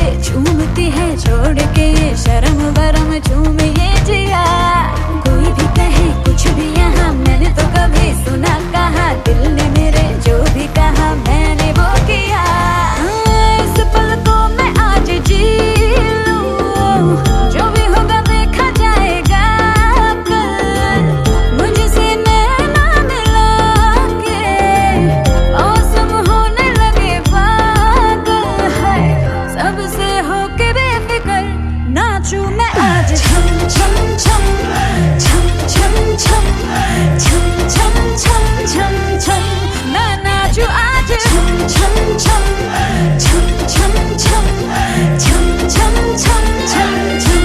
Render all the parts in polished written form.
से झूमती है, छोड़ के ये शर्म बरम झूम ये जिया। कोई भी कहे कुछ भी यहाँ, मैंने तो कभी सुना कहा, दिल ने मेरे जो भी कहा मैंने वो किया। इस पल को मैं आज जी लूं, जो भी होगा देखा जाएगा कल। मुझसे नैना मिला के मौसम होने लगे पागल है, सबसे होके बेफिक्र नाचूं मैं आज। छम छम छम छम छम छम छम छम छम छम छम, मैं नाचूं आज। छम छम छम छम छम छम छम छम छम छम छम।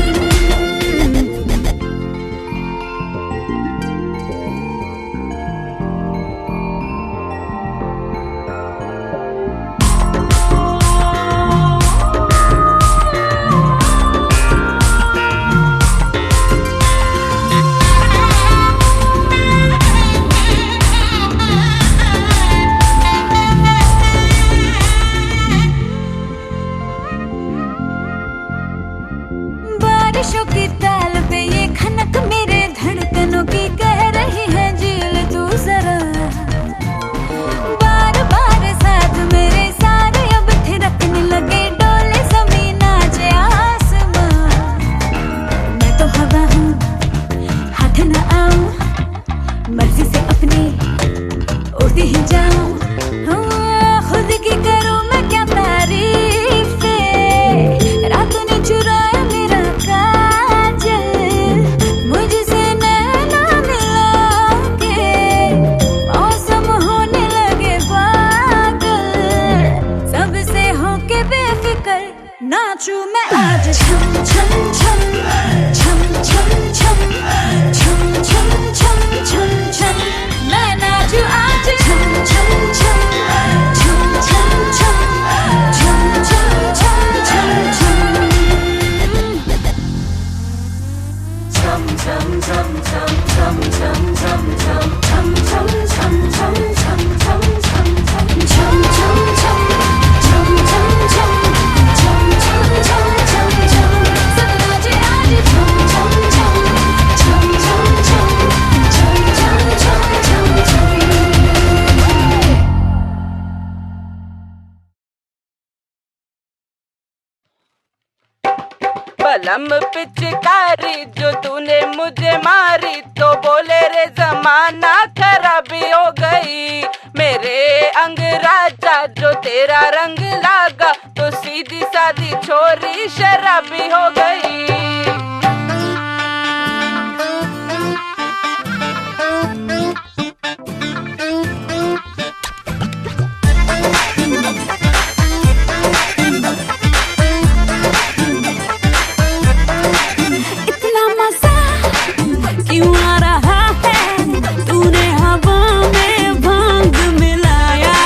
बारिशों की ताल पे ये खनक मेरे धड़कनों की कह रही है झील तू जरा। बार बार साथ मेरे सारे अब थिरकने लगे, डोले जमीन नाचे आसमां। मैं तो हवा हूँ हाथ न आऊं, मर्जी से अपनी उड़ती ही जाऊं। खुद की करूं मैं क्या तारीफें, रात ने चुराया मेरा काजल। मुझसे नैना मिला के मौसम होने लगे पागल, सबसे होके बेफिक्र नाचूं मैं आज। छम छम छम छम छम छम छम छम छम छम छम, मैं नाचूं आज। छम छम छम छम छम छम छम छम छम छम बलम पिचकारी जो तूने मुझे मारी, तो बोले रे जमाना खराबी हो गई। मेरे अंग राजा जो तेरा रंग लागा, तो सीधी सादी छोरी शराबी हो गई। क्यों आ रहा है, तूने हवा में भांग मिलाया।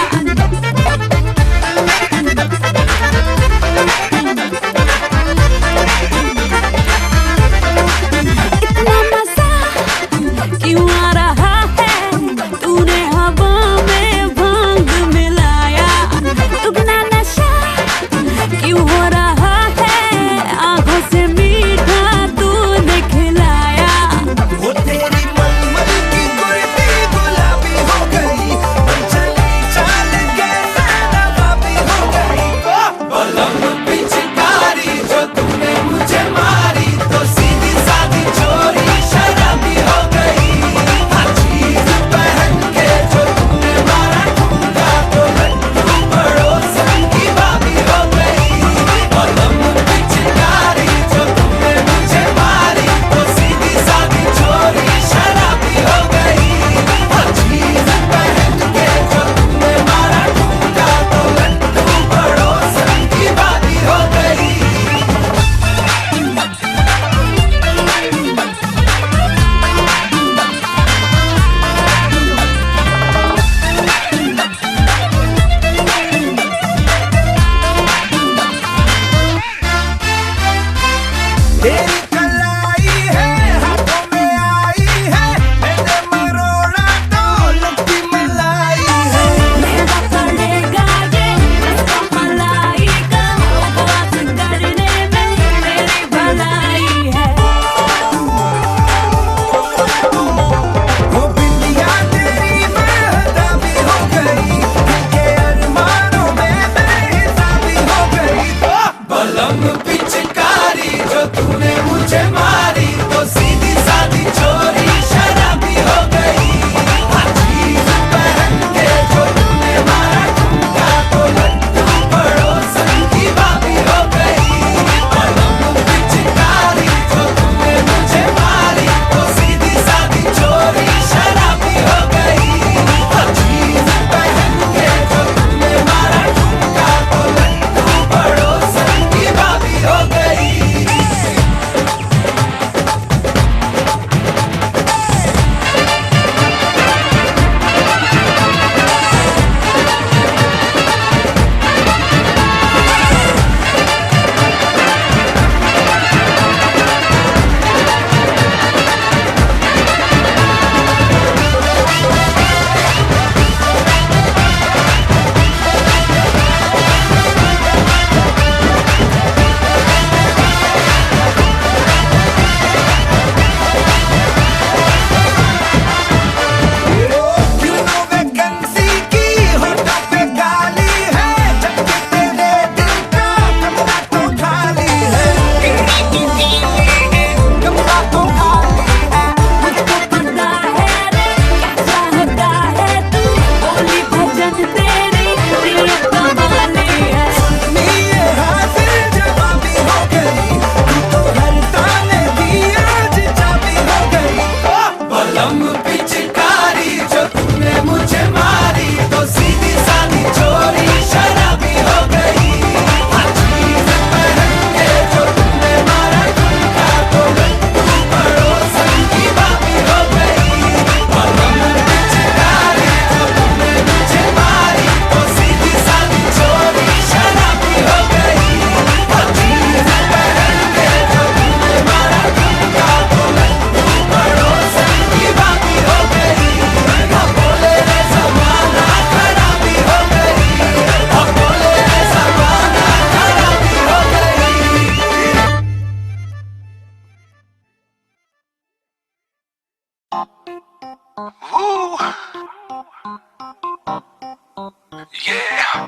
Yeah.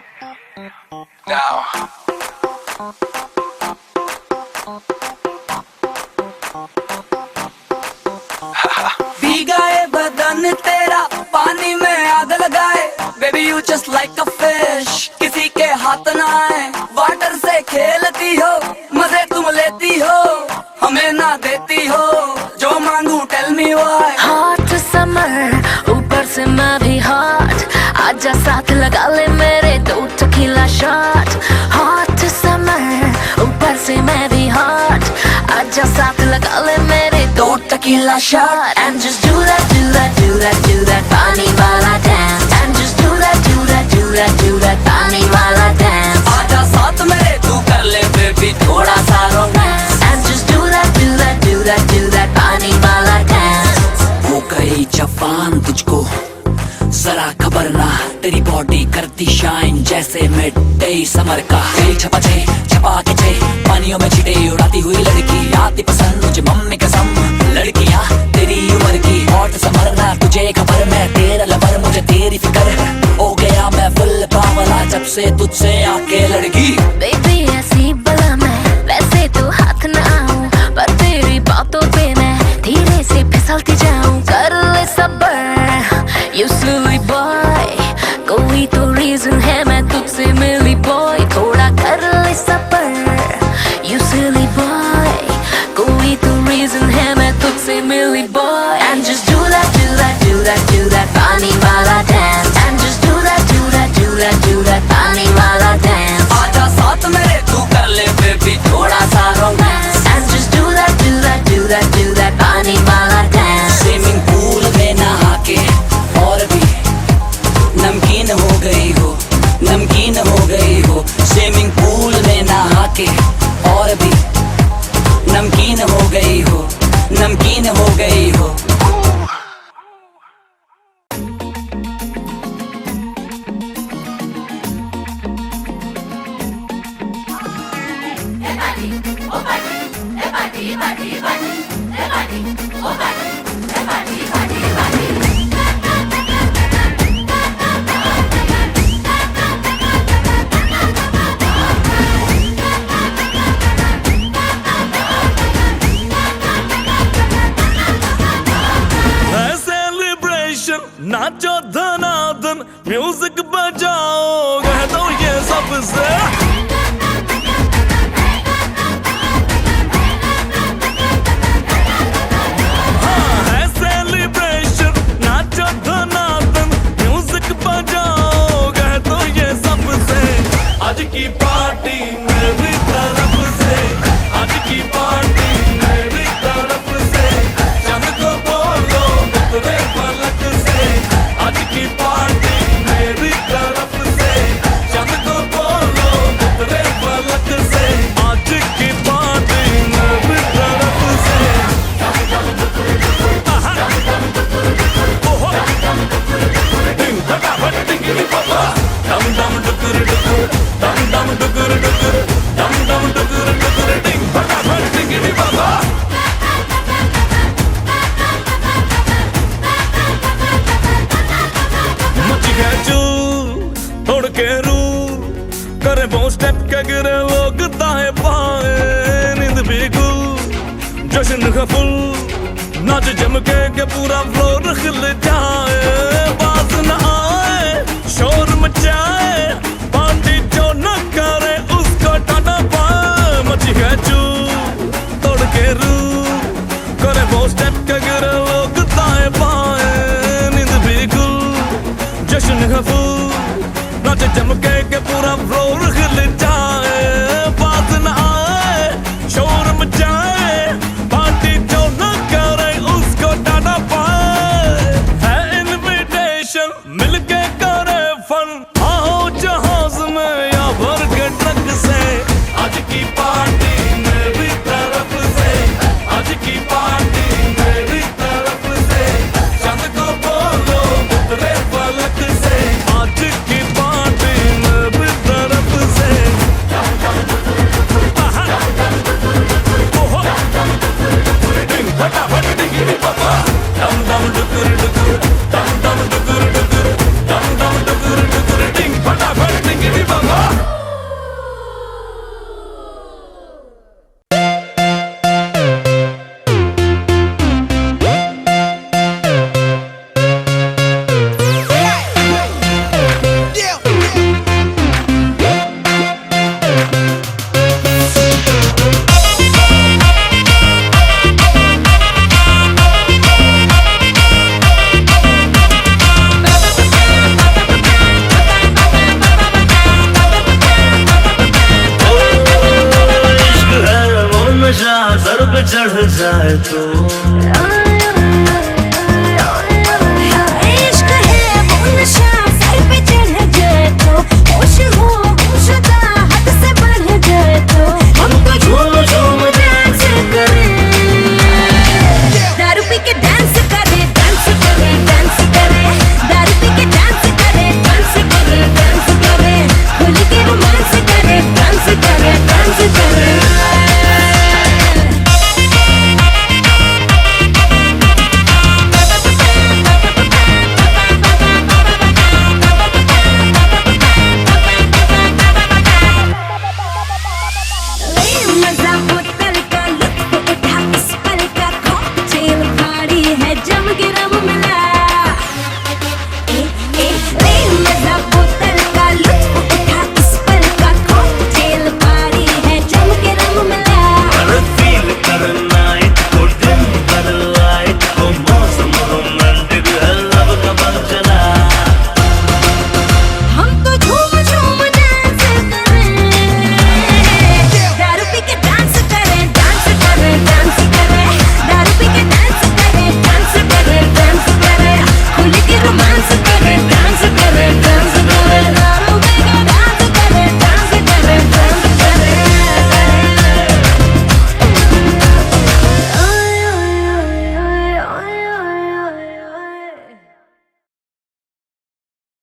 Now. भीगा ये बदन तेरा पानी में आग लगाए, baby you just like a fish, किसी के हाथ ना आए। वाटर से खेलती हो, मजे तुम लेती हो, हमें ना देती हो, जो मांगू tell me why. Hot summer ऊपर से मैं भी हॉट, आजा साथ लगा ले मेरे 2 टकीला शॉट। हॉट समर ऊपर से मैं भी हॉट, आजा साथ लगा ले मेरे 2 tequila shot. And just do that, do that, do that, do that पानी वाला dance। And just do that, do that, do that, do that पानी वाला dance। आजा साथ मेरे तू कर ले बेबी थोड़ा सा romance. And just do that, do that, do that, do that पानी वाला dance। हो गई जवान तुझको जरा खबर ना, तेरी बॉडी करती शाइन जैसे मिड डे समर का। तेरी छपा के पानियों में छिटे उड़ाती हुई लड़की आती पसंद मुझे मम्मी कसम। लड़कियां तेरी उम्र की हॉट समर ना, तुझे खबर मैं तेरा लवर, मुझे तेरी फिक्र हो गया मैं फुल पावला जब से तुझसे आके लड़की। बेबी ऐसी बला मैं वैसे तो हाथ न आऊं, पर तेरी बातों पे मैं धीरे से फिसलती जाऊं। कर ले सब्र you silly boy, कोई तो रीजन है मैं तुझसे मिली boy। थोड़ा कर ले सब्र you silly boy, कोई तो रीजन है मैं तुझसे मिली boy। And just do that, do that, do that, do that पानी वाला dance। And just do that, do that, do that, do that पानी वाला dance। आजा साथ मेरे तू कर ले बेबी थोड़ा सा romance. And just do that, do that, do that, do that पानी वाला dance। स्विमिंग पूल में नहा के और भी नमकीन हो गई हो, नमकीन हो गई हो। स्विमिंग पूल में नहा के और भी नमकीन हो गई हो, नमकीन हो गई हो। नाचो धनाधन म्यूजिक बजाओ, कह दो ये सबसे। हाँ है सेलिब्रेशन, नाचो धनाधन म्यूजिक बजाओ, कह दो ये सबसे। आज की पार्टी मेरी तरफ से, आज की पार्टी मेरी तरफ से। चंद को बोलो उतरे पलक से, आज की पार्टी मेरी तरफ से। चंद को बोलो उतरे पलक से, आज की पार्टी मेरी तरफ से। ओहो डिंग फटाफट टिंगिरी पापा, डम डम डुकुर डुकुर, डम डम डुकुर डुकुर, डम डम डुकुर डुकुर, डिंग फटाफट टिंगिरी पापा। तोड़ के रू करे वो स्टेप के गिरे लोग दाएं बाएं, नींद भी गुल जश्न का फुल, नाच जम के पूरा फ्लोर खिल जाए। बात न आए शोर मचाए, पार्टी जो न करे उसको टाटा पाए। मची है चू तोड़ के रू करे वो स्टेप के गिरे लोग दाएं बाएं, नींद भी गुल जश्न का फुल, नाच जम के पूरा फ्लोर खिल जाए। बात न आए शोर मचाए, पार्टी जो न करे उसको टाटा पाए। है इनविटेशन मिलके करे फन, आओ जहाज में या भर के ट्रक से।